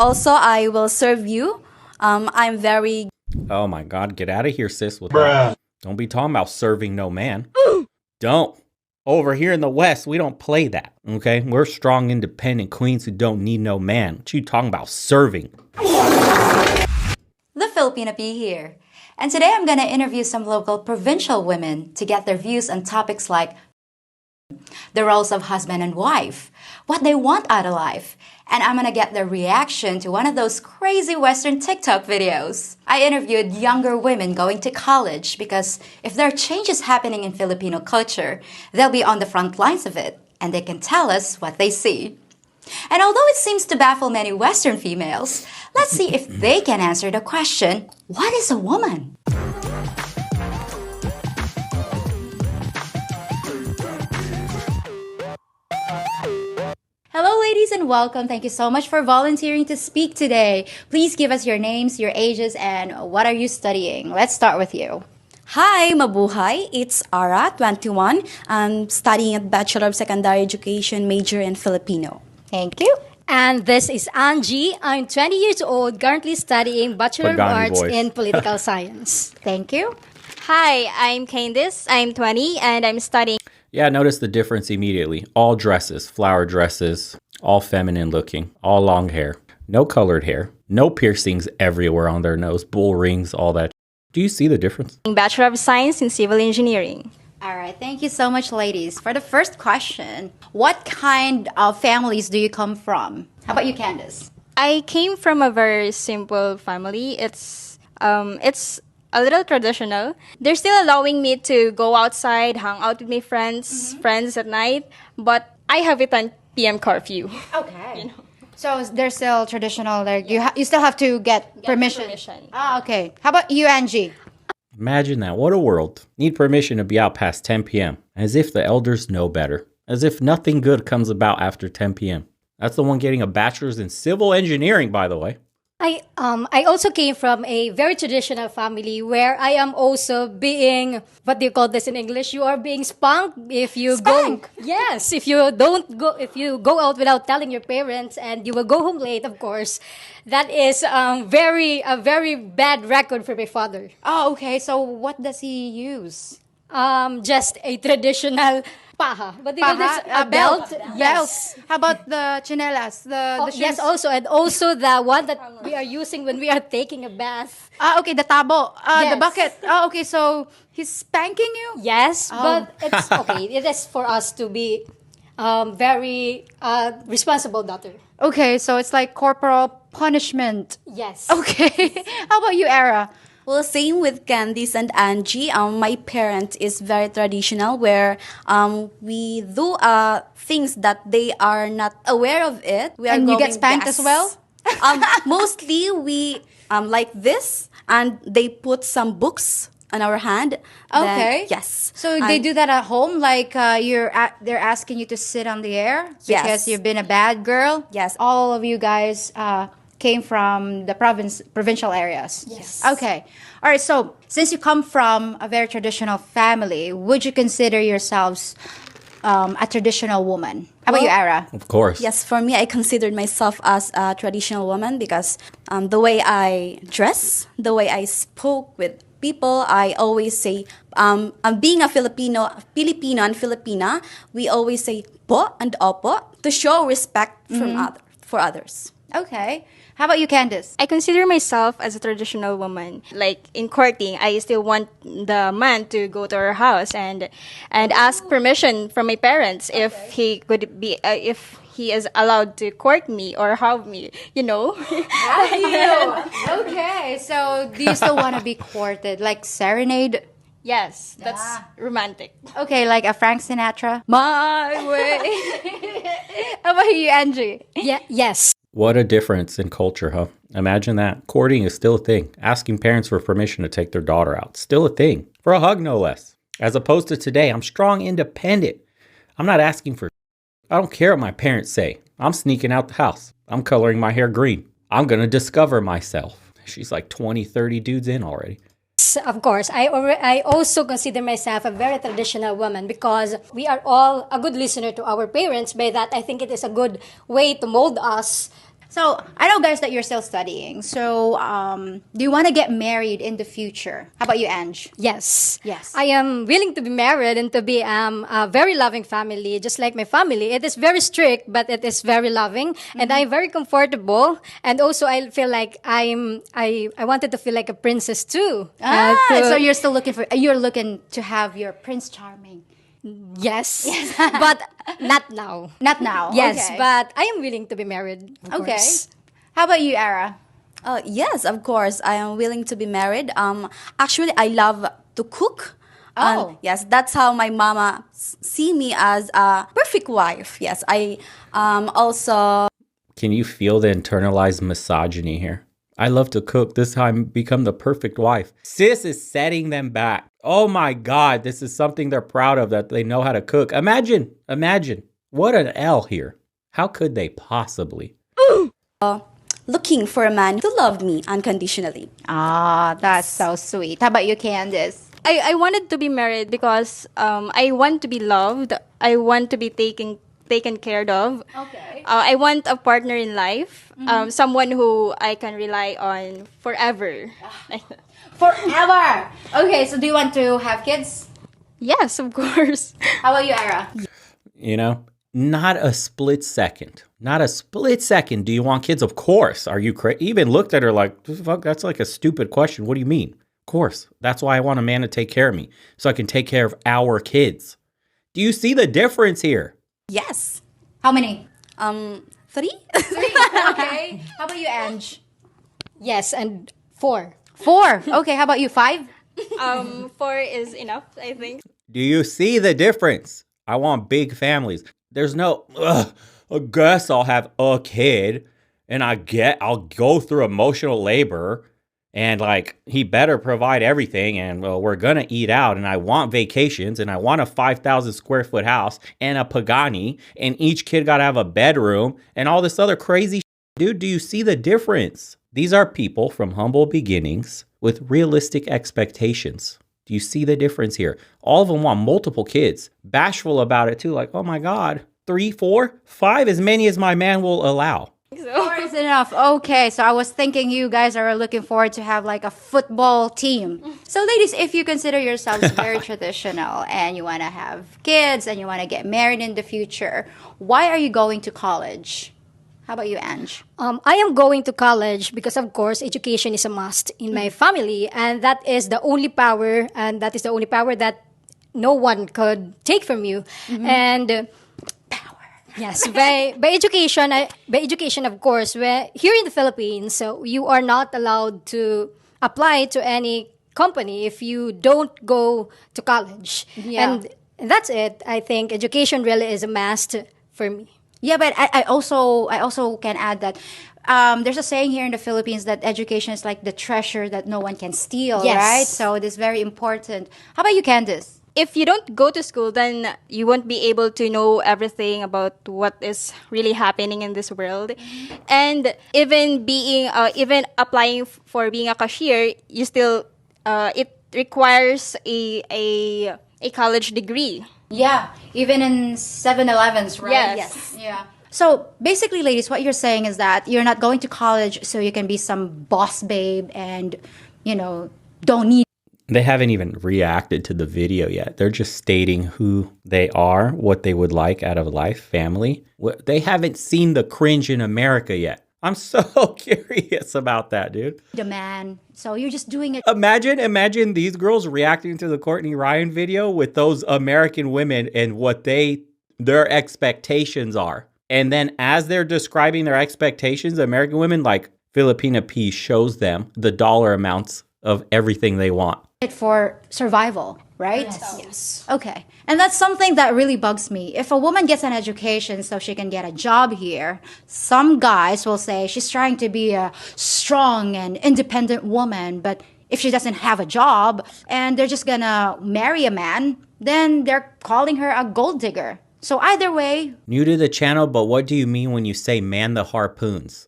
Also, I will serve you. I'm very. Oh my God, get out of here, sis, with that. Don't be talking about serving no man. Don't. Over here in the West, we don't play that, okay? We're strong, independent queens who don't need no man. What you talking about serving? The Filipina P here. And today I'm gonna interview some local provincial women to get their views on topics like the roles of husband and wife, what they want out of life, and I'm gonna get their reaction to one of those crazy Western TikTok videos. I interviewed younger women going to college because if there are changes happening in Filipino culture, they'll be on the front lines of it and they can tell us what they see. And although it seems to baffle many Western females, let's see if they can answer the question, what is a woman? Hello, ladies, and welcome. Thank you so much for volunteering to speak today. Please give us your names, your ages, and what are you studying? Let's start with you. Hi, mabuhay. It's Ara, 21. I'm studying at Bachelor of Secondary Education, major in Filipino. Thank you. And this is Angie. I'm 20 years old, currently studying Bachelor of Pagani Arts voice. in Political Science. Thank you. Hi, I'm Candice. I'm 20 and I'm studying. Yeah, notice the difference immediately. All dresses, flower dresses, all feminine looking, all long hair, no colored hair, no piercings everywhere on their nose, bull rings, all that. Do you see the difference? Bachelor of Science in Civil Engineering. All right. Thank you so much, ladies. For the first question, what kind of families do you come from? How about you, Candice? I came from a very simple family. It's a little traditional. They're still allowing me to go outside, hang out with my friends at night, but I have a 10 p.m. curfew. Okay. So they're still traditional. Like you still have to get permission. Ah, okay. How about you, Angie? Imagine that. What a world. Need permission to be out past 10 p.m. As if the elders know better. As if nothing good comes about after 10 p.m. That's the one getting a bachelor's in civil engineering, by the way. I also came from a very traditional family where I am also being, what do you call this in English? You are being spanked if you Spank? go. Yes, if you go out without telling your parents and you will go home late, of course. That is a very bad record for my father. Oh, okay. So what does he use? Just a traditional paha. What do you call this? A belt. Yes. How about the chinelas? The shoes? Yes, also the one that we are using when we are taking a bath. Ah, okay. The tabo. The Yes. bucket. Oh, okay. So he's spanking you? Yes, Oh. but it's okay. It is for us to be very responsible daughter. Okay. So it's like corporal punishment. Yes. Okay. How about you, Era? Well, same with Candice and Angie. My parent is very traditional where we do things that they are not aware of it. We are And you get going spanked yes. as well? Mostly we like this and they put some books on our hand. Okay. Yes. So they do that at home, like they're asking you to sit on the air because Yes. you've been a bad girl. Yes. All of you guys came from the provincial areas. Yes. Okay. All right. So since you come from a very traditional family, would you consider yourselves a traditional woman? How about you, Ara? Of course. Yes, for me, I considered myself as a traditional woman because the way I dress, the way I spoke with people, I always say, being a Filipino and Filipina, we always say po and opo to show respect for others. Okay. How about you, Candice? I consider myself as a traditional woman. Like in courting, I still want the man to go to our house and ask permission from my parents if he could be if he is allowed to court me or have me. You know. Okay. So do you still want to be courted, like serenade? Yes, that's romantic. Okay, like a Frank Sinatra. My way. How about you, Angie? Yeah. Yes. What a difference in culture, huh? Imagine that. Courting is still a thing. Asking parents for permission to take their daughter out. Still a thing. For a hug, no less. As opposed to today, I'm strong, independent. I'm not asking for I don't care what my parents say. I'm sneaking out the house. I'm coloring my hair green. I'm going to discover myself. She's like 20, 30 dudes in already. Of course, I also consider myself a very traditional woman because we are all a good listener to our parents. By that, I think it is a good way to mold us So I know, guys, that you're still studying. So do you want to get married in the future? How about you, Ange? Yes. Yes. I am willing to be married and to be a very loving family, just like my family. It is very strict, but it is very loving, and I'm very comfortable. And also, I feel like I wanted to feel like a princess too. So you're looking to have your Prince Charming. Yes, but not now. Not now. Yes, okay. but I am willing to be married. Of Okay. course. How about you, Ara? Yes, of course. I am willing to be married. Actually, I love to cook. Oh. Yes, that's how my mama see me as a perfect wife. Yes, I also Can you feel the internalized misogyny here? I love to cook. This time become the perfect wife. Sis is setting them back. Oh my God, this is something they're proud of, that they know how to cook. Imagine. What an L here. How could they possibly? looking for a man to love me unconditionally. Ah, that's so sweet. How about you, Candice? I wanted to be married because I want to be loved. I want to be taken care of. Okay. I want a partner in life, someone who I can rely on forever. Forever. Okay, so do you want to have kids? Yes, of course. How about you, Ara? You know, not a split second. Not a split second. Do you want kids? Of course. Are you crazy? Even looked at her like, fuck, that's like a stupid question. What do you mean? Of course. That's why I want a man to take care of me, so I can take care of our kids. Do you see the difference here? Yes. How many? 3? 3. Okay. How about you, Ange? Yes, and 4. 4. Okay. How about you, 5? 4 is enough, I think. Do you see the difference? I want big families. There's no, I guess I'll have a kid and I'll go through emotional labor, and like, he better provide everything, and well, we're gonna eat out, and I want vacations, and I want a 5,000 square foot house and a Pagani, and each kid gotta have a bedroom and all this other crazy shit. Dude, do you see the difference? These are people from humble beginnings with realistic expectations. Do you see the difference here? All of them want multiple kids, bashful about it too, like, oh my God, 3, 4, 5, as many as my man will allow. 4 is enough. Okay, so I was thinking you guys are looking forward to have like a football team. So ladies, if you consider yourselves very traditional and you want to have kids and you want to get married in the future, why are you going to college? How about you, Ange? I am going to college because, of course, education is a must in my family, and that is the only power, that no one could take from you. And yes, by education, of course, here in the Philippines, so you are not allowed to apply to any company if you don't go to college. Yeah. And that's it. I think education really is a must for me. Yeah, but I also can add that there's a saying here in the Philippines that education is like the treasure that no one can steal, Yes. right? So it is very important. How about you, Candice? If you don't go to school, then you won't be able to know everything about what is really happening in this world. And even even applying for being a cashier, you still it requires a college degree. Yeah, even in 7-Elevens, right? Yes. Yeah. So basically, ladies, what you're saying is that you're not going to college so you can be some boss babe and, don't need. They haven't even reacted to the video yet. They're just stating who they are, what they would like out of life, family. They haven't seen the cringe in America yet. I'm so curious about that, dude. The man. So you're just doing it. Imagine these girls reacting to the Courtney Ryan video with those American women and what their expectations are. And then as they're describing their expectations, American women, like Filipina P, shows them the dollar amounts of everything they want. For survival, right? Yes. Okay. And that's something that really bugs me. If a woman gets an education so she can get a job here, some guys will say she's trying to be a strong and independent woman, but if she doesn't have a job and they're just gonna marry a man, then they're calling her a gold digger. So either way, New to the channel, but what do you mean when you say man the harpoons?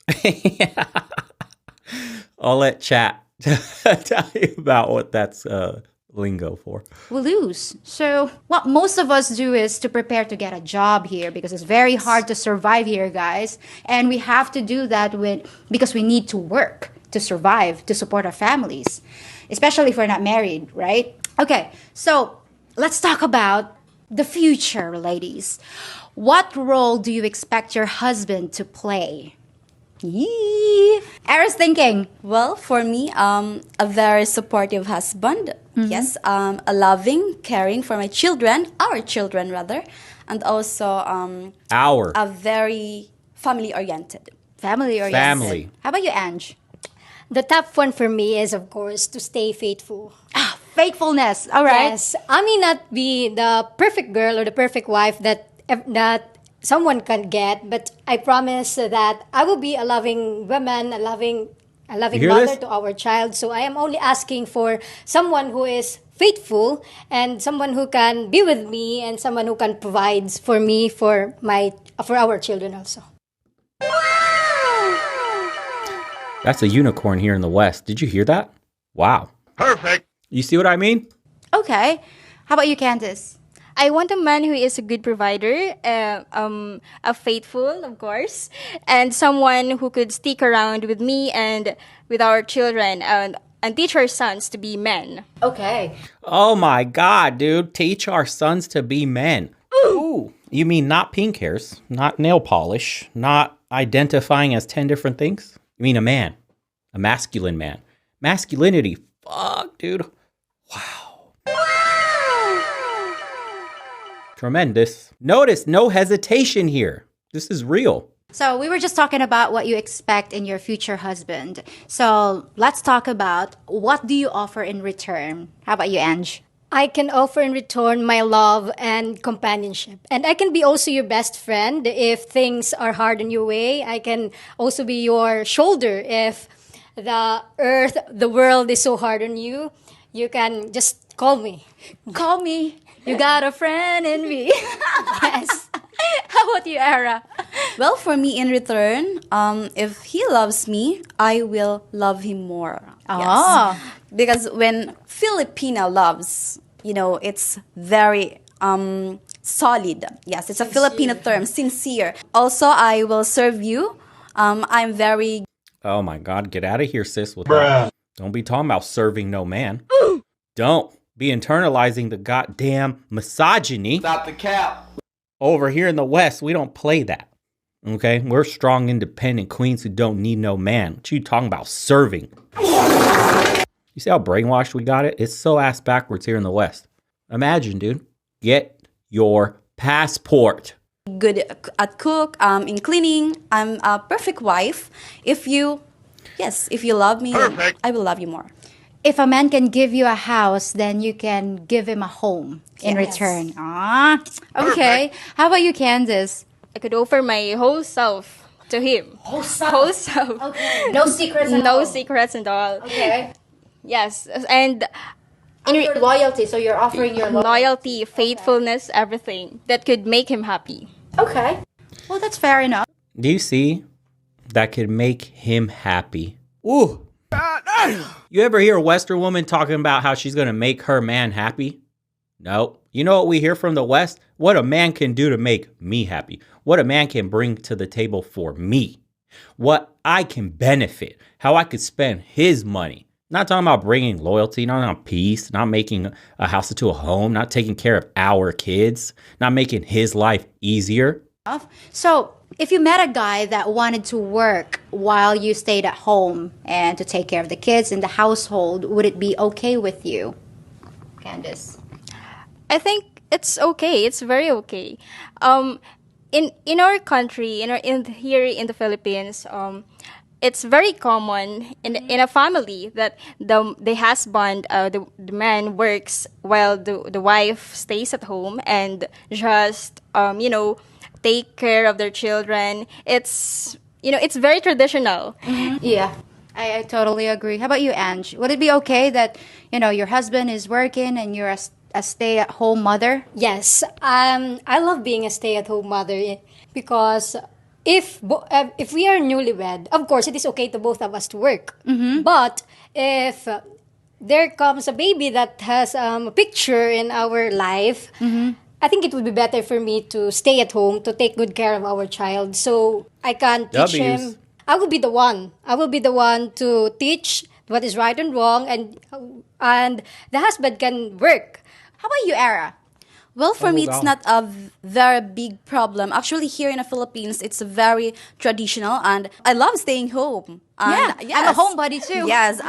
I'll let chat tell you about lingo for. We lose. So what most of us do is to prepare to get a job here because it's very hard to survive here, guys. And we have to do that because we need to work to survive, to support our families, especially if we're not married, right? Okay, so let's talk about the future, ladies. What role do you expect your husband to play? Yee. Ara's thinking. Well, for me, a very supportive husband. Yes, a loving, caring for my children, our children rather, and also a very family oriented. Family oriented. Family. How about you, Ange? The top one for me is, of course, to stay faithful. Faithfulness. All right. Yes, I may not be the perfect girl or the perfect wife that someone can get, but I promise that I will be a loving woman, a loving hear mother this? to our child. So I am only asking for someone who is faithful and someone who can be with me and someone who can provide for me for our children also. That's a unicorn here in the West. Did you hear that? Wow. Perfect. You see what I mean? Okay. How about you, Candice? I want a man who is a good provider, a faithful, of course, and someone who could stick around with me and with our children and teach our sons to be men. Okay. Oh my God, dude. Teach our sons to be men. Ooh. You mean not pink hairs, not nail polish, not identifying as 10 different things? You mean a man, a masculine man. Masculinity. Fuck, dude. Wow. Tremendous. Notice no hesitation here. This is real. So we were just talking about what you expect in your future husband. So let's talk about what do you offer in return. How about you, Ange? I can offer in return my love and companionship. And I can be also your best friend if things are hard on your way. I can also be your shoulder if the world is so hard on you. You can just call me. Call me. You got a friend in me. Yes. How about you, Ara? Well, for me, in return, if he loves me, I will love him more. Oh. Because when Filipino loves, it's very solid. Yes, it's a Filipino term, sincere. Also, I will serve you. I'm very... Oh my God, get out of here, sis, with that. Don't be talking about serving no man. Don't be internalizing the goddamn misogyny. Stop the cap. Over here in the West, we don't play that. Okay? We're strong, independent queens who don't need no man. What you talking about serving? You see how brainwashed we got it? It's so ass backwards here in the West. Imagine, dude. Get your passport. good at cook, in cleaning. I'm a perfect wife. If you love me, then Perfect. I will love you more. If a man can give you a house, then you can give him a home in Yes. return. Ah, okay. How about you, Candice? I could offer my whole self to him. Whole self. Okay. No secrets at No all. secrets and all. Okay. Yes, and Your loyalty, so you're offering your loyalty, faithfulness, everything that could make him happy. Okay. Well, that's fair enough. Do you see? That could make him happy. Ooh. You ever hear a Western woman talking about how she's going to make her man happy? No. You know what we hear from the West? What a man can do to make me happy. What a man can bring to the table for me. What I can benefit. How I could spend his money. Not talking about bringing loyalty, not on peace, not making a house into a home, not taking care of our kids, not making his life easier. So, if you met a guy that wanted to work while you stayed at home and to take care of the kids in the household, would it be okay with you, Candice? I think it's okay. It's very okay. In our country, here in the Philippines, it's very common in a family that the husband, the man works while the wife stays at home and just take care of their children. It's very traditional. Yeah, I totally agree. How about you, Ange? Would it be okay that, your husband is working and you're a stay-at-home mother? Yes, I love being a stay-at-home mother because if we are newlywed, of course it is okay to both of us to work. But if there comes a baby that has a picture in our life, I think it would be better for me to stay at home to take good care of our child. So I can teach W's. him. I will be the one. I will be the one to teach what is right and wrong, and the husband can work. How about you, Era? Well, for me, wow. it's not a very big problem. Actually, here in the Philippines, it's very traditional, and I love staying home. And Yeah, I'm a homebody too. Yes,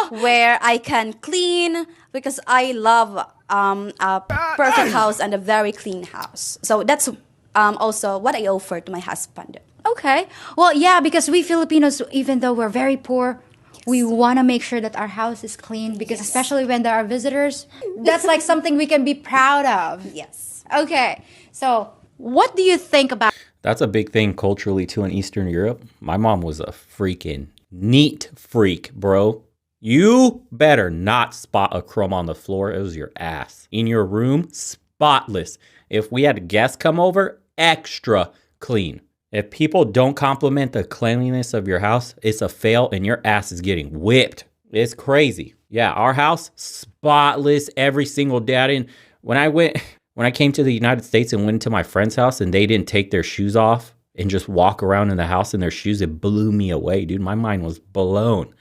where I can clean because I love a perfect house and a very clean house. So that's also what I offer to my husband. Okay. Well, yeah, because we Filipinos, even though we're very poor, we want to make sure that our house is clean because especially when there are visitors, that's like something we can be proud of. Yes. Okay. So, what do you think about That's a big thing culturally too in Eastern Europe. My mom was a freaking neat freak, bro. You better not spot a crumb on the floor. It was your ass. In your room, spotless. If we had guests come over, extra clean. If people don't compliment the cleanliness of your house, it's a fail and your ass is getting whipped. It's crazy. Yeah, our house, spotless every single day. When I came to the United States and went to my friend's house and they didn't take their shoes off and just walk around in the house in their shoes, it blew me away, dude. My mind was blown.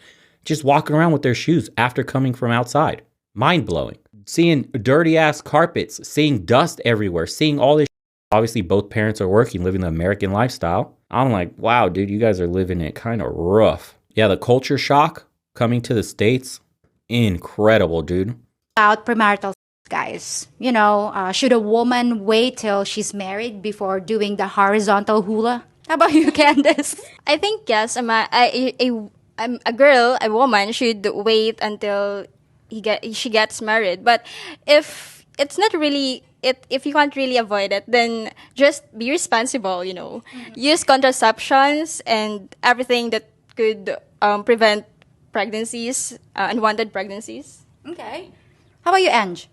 Just walking around with their shoes after coming from outside. Mind blowing. Seeing dirty ass carpets, seeing dust everywhere, seeing all this. Obviously, both parents are working, living the American lifestyle. I'm like, wow, dude, you guys are living it kind of rough. Yeah, the culture shock coming to the States, incredible, dude. premarital sex, guys? You know, should a woman wait till she's married before doing the horizontal hula? How about you, Candace? I think yes, a girl, a woman should wait until she gets married. But if it's not really if you can't really avoid it, then just be responsible. Use contraceptions and everything that could prevent pregnancies, unwanted pregnancies. Okay. How about you, Ange?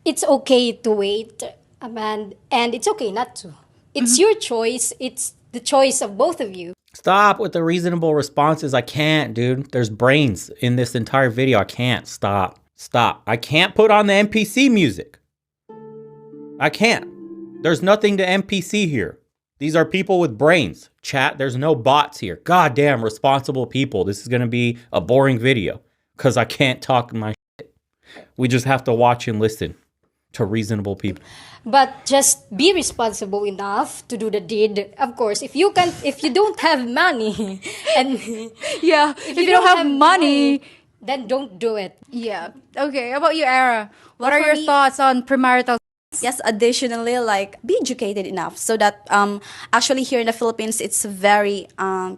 It's okay to wait, and it's okay not to. It's your choice. It's the choice of both of you. Stop with the reasonable responses. I can't, dude. There's brains in this entire video. I can't. Stop. I can't put on the NPC music. I can't. There's nothing to NPC here. These are people with brains. Chat, there's no bots here. Goddamn responsible people. This is going to be a boring video because I can't talk my shit. We just have to watch and listen to reasonable people. But just be responsible enough to do the deed. Of course, if you don't have money, and Yeah. If you don't have money. then don't do it. Yeah. Okay. How about you, Era? What Well, are for your me- thoughts on premarital? Yes, additionally, be educated enough so that actually here in the Philippines, it's very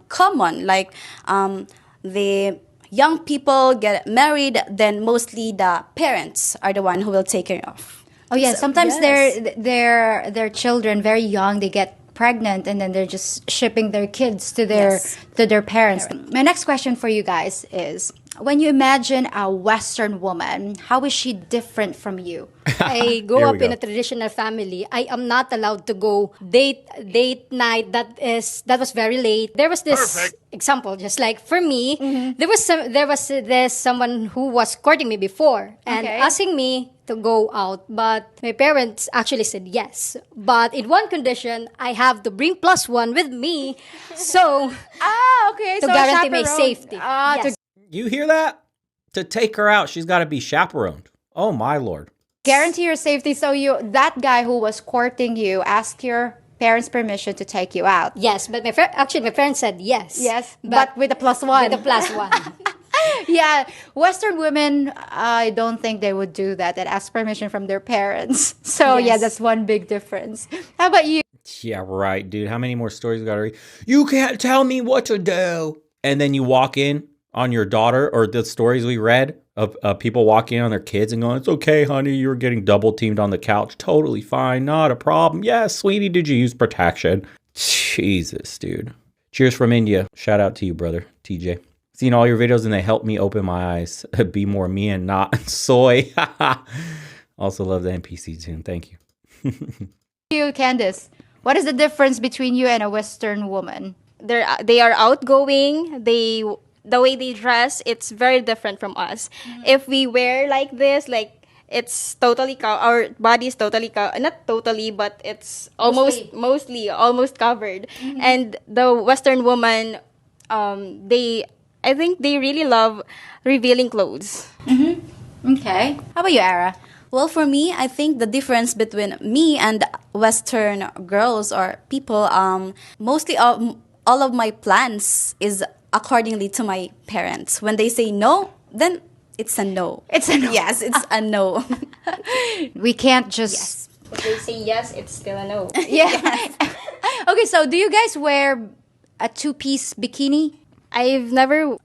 common. The young people get married, then mostly the parents are the one who will take care of. Oh yeah. Sometimes yes. their children very young. They get pregnant and then they're just shipping their kids to their Yes. to their parents. My next question for you guys is: when you imagine a Western woman, how is she different from you? I Here grow we up in go. a traditional family. I am not allowed to go date night. That was very late. There was this example, just like for me, there was this someone who was courting me before and Okay. asking me to go out, but my parents actually said yes. But in one condition, I have to bring +1 with me, so Okay. to guarantee my safety. To Yes. You hear that? To take her out, she's got to be chaperoned. Oh, my Lord. guarantee your safety. So that guy who was courting you asked your parents' permission to take you out. Yes, but my parents said yes. Yes, but with a +1. with a +1. Yeah, Western women, I don't think they would do that and ask permission from their parents. So yeah, Yes. that's one big difference. How about you? Yeah, right, dude. How many more stories we got to read? You can't tell me what to do. And then you walk in on your daughter, or the stories we read of people walking in on their kids and going, "It's okay, honey. You were getting double teamed on the couch. Totally fine. Not a problem. Yes, sweetie, did you use protection?" Jesus, dude. Cheers from India. Shout out to you, brother, TJ. Seen all your videos and they helped me open my eyes. Be more me and not soy. Also love the NPC tune. Thank you. You, Candice. What is the difference between you and a Western woman? They are outgoing. They the way they dress, it's very different from us. If we wear like this, like it's totally our body is totally not totally, but it's mostly almost covered. And the Western woman, they I think they really love revealing clothes. Okay. How about you, Ara? Well, for me, I think the difference between me and Western girls or people, mostly all of my plans is accordingly to my parents. When they say no, then it's a no. It's a no. Yes, it's a no. We can't just. If they say yes, it's still a no. Yeah. Okay, so do you guys wear a two-piece bikini? I've never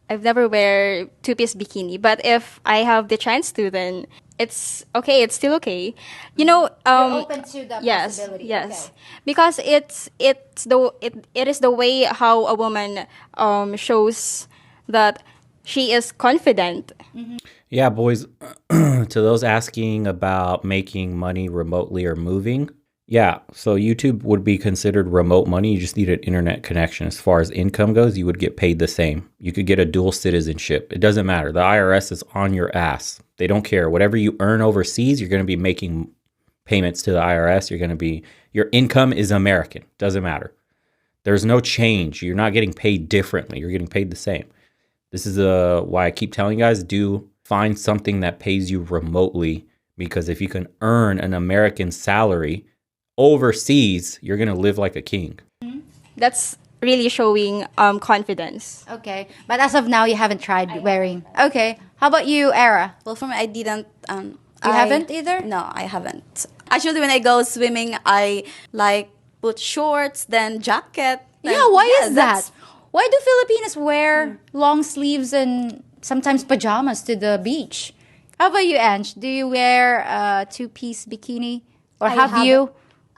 wear two-piece bikini, but if I have the chance to, then it's okay. It's still okay. You know, open to the yes, possibility. yes, because it is the way how a woman shows that she is confident. Yeah, boys, to those asking about making money remotely or moving, yeah, so YouTube would be considered remote money. You just need an internet connection. As far as income goes, you would get paid the same. You could get a dual citizenship. It doesn't matter. The IRS is on your ass. They don't care. Whatever you earn overseas, you're going to be making payments to the IRS. Your income is American. Doesn't matter. There's no change. You're not getting paid differently. You're getting paid the same. This is why I keep telling you guys, do find something that pays you remotely, because if you can earn an American salary overseas, you're going to live like a king. That's really showing confidence. Okay, but as of now, you haven't tried wearing. Okay, how about you, Ara? Well, for me, I didn't. You haven't either? No, I haven't. Actually, when I go swimming, I like put shorts, then jacket. Yeah, why is that? that's- Why do Filipinos wear long sleeves and sometimes pajamas to the beach? How about you, Ange? Do you wear a two-piece bikini? Or I have you?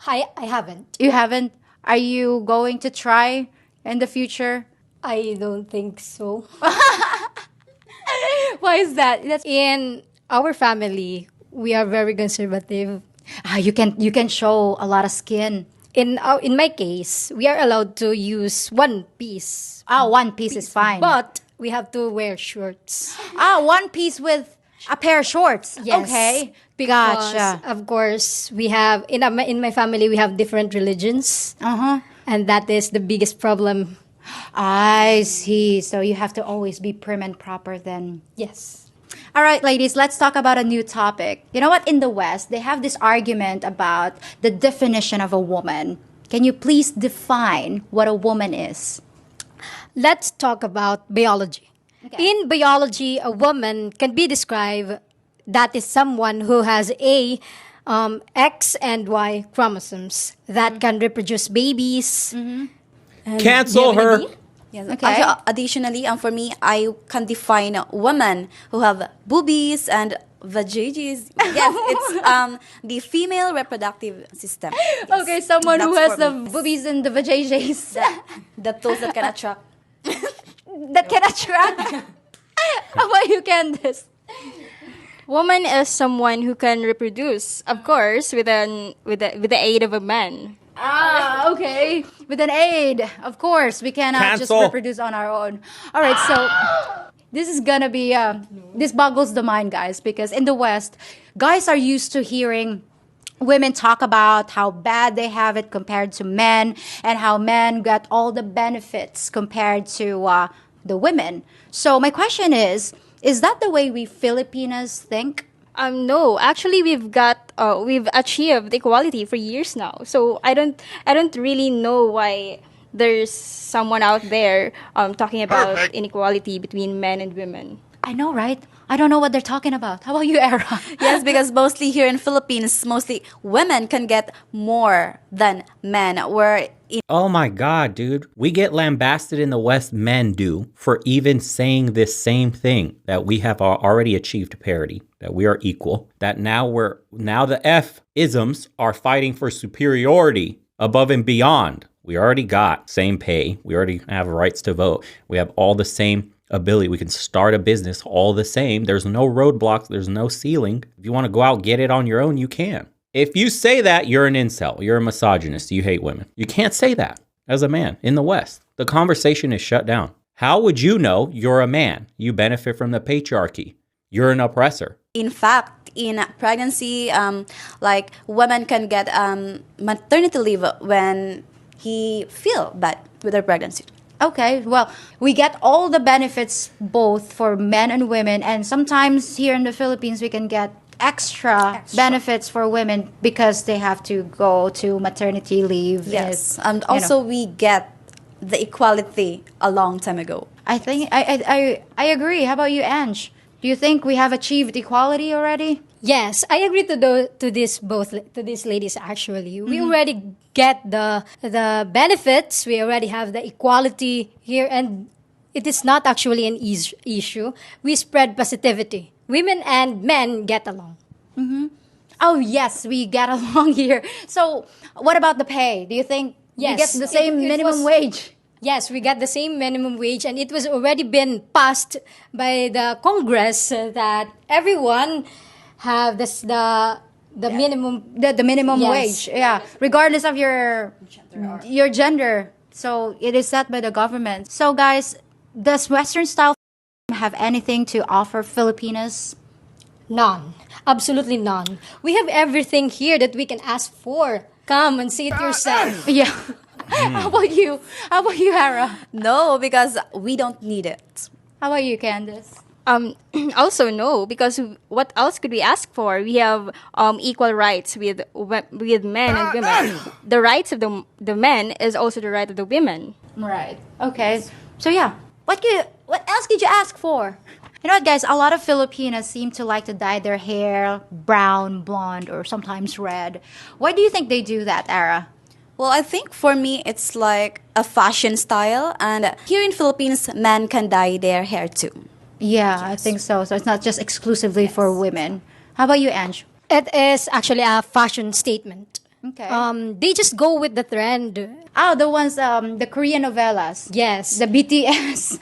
I haven't. You haven't? Are you going to try in the future? I don't think so. Why is that? That's In our family, we are very conservative. you can show a lot of skin. In my case, we are allowed to use one piece, One piece is fine. but we have to wear shorts. One piece with a pair of shorts. Yes. Okay. Because Gotcha. of course we have in my family we have different religions, and that is the biggest problem. I see. So you have to always be prim and proper then. Yes. All right, ladies, let's talk about a new topic. You know what? In the West, they have this argument about the definition of a woman. Can you please define what a woman is? Let's talk about biology. In biology, a woman can be described that is someone who has X and Y chromosomes that can reproduce babies. Cancel her. Yes. Okay. Actually, additionally, for me, I can define women who have boobies and vaginas. Yes, it's the female reproductive system. Yes. Okay, someone who That's has for the me. boobies and the vajayjays The toes that can attract. that can attract. How about you, Candice? Woman is someone who can reproduce, of course, with the aid of a man. Okay. With an aid, of course. We cannot just Cancel. reproduce on our own. All right, so this is gonna be, this boggles the mind, guys, because in the West, guys are used to hearing women talk about how bad they have it compared to men and how men get all the benefits compared to the women. So my question is that the way we Filipinas think? No, actually, we've achieved equality for years now. So I don't really know why there's someone out there talking about inequality between men and women. I know, right? I don't know what they're talking about. How about you, Era? Yes, because mostly here in Philippines, mostly women can get more than men. Where in Oh my God, dude. We get lambasted in the West, men do, for even saying this same thing, that we have already achieved parity, that we are equal, that now the F-isms are fighting for superiority above and beyond. We already got same pay. We already have rights to vote. We have all the same ability. We can start a business all the same. There's no roadblocks. There's no ceiling. If you want to go out, get it on your own, you can. If you say that, you're an incel. You're a misogynist. You hate women. You can't say that as a man in the West. The conversation is shut down. How would you know you're a man? You benefit from the patriarchy. You're an oppressor. In fact, in pregnancy, like women can get maternity leave when he feel bad with their pregnancy. Okay, well, we get all the benefits both for men and women, and sometimes here in the Philippines we can get extra benefits for women because they have to go to maternity leave. Yes, It- and you know. also we get the equality a long time ago. I think I agree. How about you, Ange? Do you think we have achieved equality already? Yes, I agree to these ladies actually. We already get the benefits. We already have the equality here, and it is not actually an issue. We spread positivity. Women and men get along. Oh yes, we get along here. So what about the pay? Do you think we Yes, get the same it minimum was- wage? Yes, we got the same minimum wage, and it was already been passed by the Congress that everyone have the minimum. The minimum Yes. wage, yeah, regardless of your gender. So it is set by the government. So guys, does Western style have anything to offer Filipinas? None, absolutely none. We have everything here that we can ask for. Come and see it yourself. Yeah. How about you? How about you, Hera? No, because we don't need it. How about you, Candice? Also no, because what else could we ask for? We have equal rights with men and women. The rights of the men is also the right of the women. Right. Okay. So yeah, what else could you ask for? You know what, guys? A lot of Filipinas seem to like to dye their hair brown, blonde, or sometimes red. Why do you think they do that, Ara? Well, I think for me it's like a fashion style, and here in Philippines, men can dye their hair too. Yeah, I think so. So it's not just exclusively for women. How about you, Ange? It is actually a fashion statement. Okay. They just go with the trend. Oh, the ones, the Korean novellas. Yes. The BTS.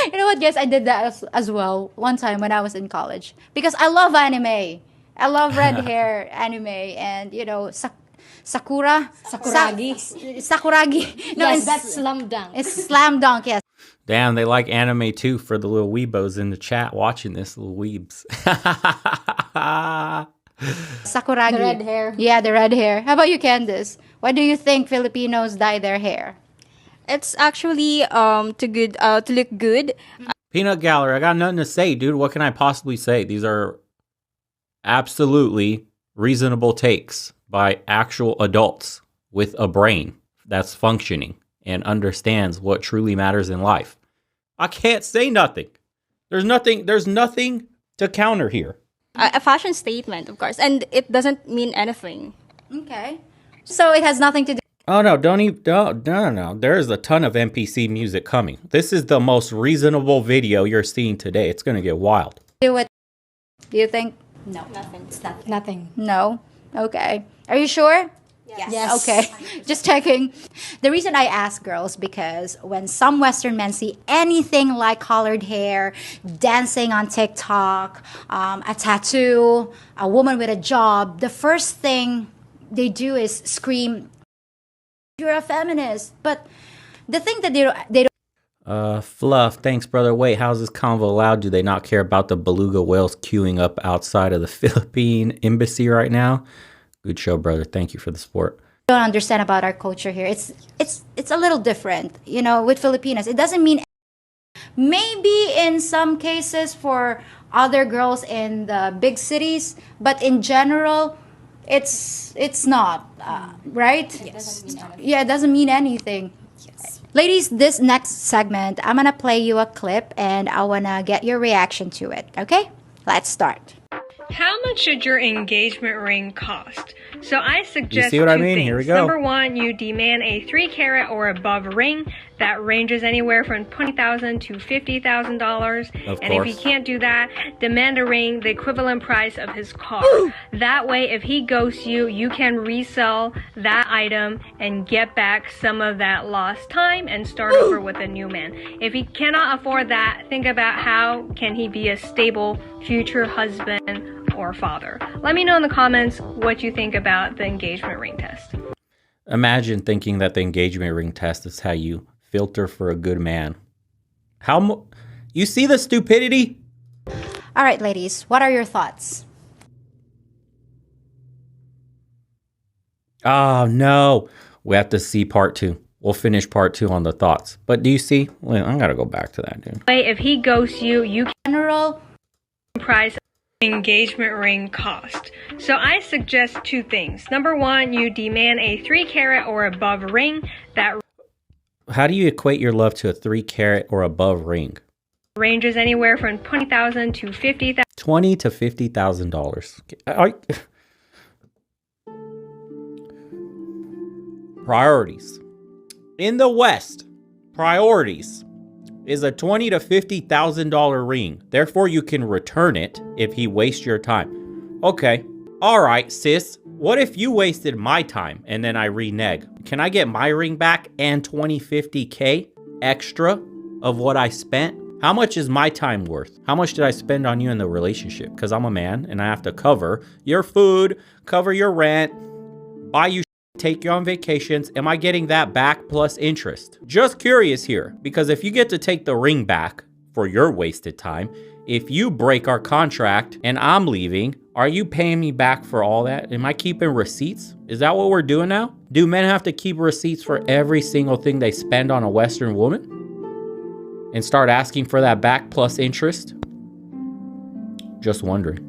You know what, guys? I did that as well one time when I was in college because I love anime. I love red hair anime and Sakuragi. Sakuragi. No, yes, it's that's slam dunk. it's slam dunk. Yes. Damn, they like anime too for the little weebos in the chat watching this, little weebs. Sakuragi. The red hair. Yeah, the red hair. How about you, Candice? Why do you think Filipinos dye their hair? It's actually to look good. Peanut Gallery, I got nothing to say, dude. What can I possibly say? These are absolutely reasonable takes by actual adults with a brain that's functioning and understands what truly matters in life. I can't say nothing. There's nothing to counter here. A fashion statement, of course, and it doesn't mean anything. Okay. So it has nothing to do. Oh no, no. There's a ton of NPC music coming. This is the most reasonable video you're seeing today. It's gonna get wild. Do it. Do you think? No, nothing. It's not. Nothing. No. Okay. Are you sure? Yes. Okay. Just checking. The reason I ask girls because when some Western men see anything like colored hair, dancing on TikTok, a tattoo, a woman with a job, the first thing they do is scream, "You're a feminist." But the thing that they don't Fluff, thanks, brother. Wait, how's this convo loud? Do they not care about the beluga whales queuing up outside of the Philippine embassy right now? Good show, brother. Thank you for the support. don't understand about our culture here. It's a little different, with Filipinas. It doesn't mean maybe in some cases for other girls in the big cities, but in general, it's not right. Yes. Yeah, it doesn't mean anything. Yes. Ladies, this next segment, I'm gonna play you a clip and I wanna get your reaction to it. Okay, let's start. How much should your engagement ring cost? So I suggest see what I two mean? things. Here we go. Number one, you demand a 3-carat or above ring that ranges anywhere from $20,000 to $50,000. Of And if course. you can't do that, demand a ring the equivalent price of his car. That way, if he ghosts you, you can resell that item and get back some of that lost time and start over with a new man. If he cannot afford that, think about how can he be a stable future husband or father. Let me know in the comments what you think about the engagement ring test. Imagine thinking that the engagement ring test is how you filter for a good man. You see the stupidity? All right, ladies, what are your thoughts? Oh, no. We have to see part 2. We'll finish part 2 on the thoughts. But do you see? Well, I got to go back to that, dude. If he ghosts you, you can General, price engagement ring cost. So I suggest 2 things. Number 1, you demand a 3-carat or above ring that How do you equate your love to a 3-carat or above ring? ranges anywhere from $20,000 to $50,000. $20,000 to $50,000. Priorities. In the West, priorities is a $20,000 to $50,000 ring. Therefore, you can return it if he wastes your time. Okay. All right, sis. What if you wasted my time and then I renege? Can I get my ring back and $50K extra of what I spent? How much is my time worth? How much did I spend on you in the relationship? Because I'm a man and I have to cover your food, cover your rent, buy you take you on vacations. Am I getting that back plus interest? Just curious here, because if you get to take the ring back for your wasted time, if you break our contract and I'm leaving, are you paying me back for all that? Am I keeping receipts? Is that what we're doing now? Do men have to keep receipts for every single thing they spend on a Western woman? And start asking for that back plus interest? Just wondering.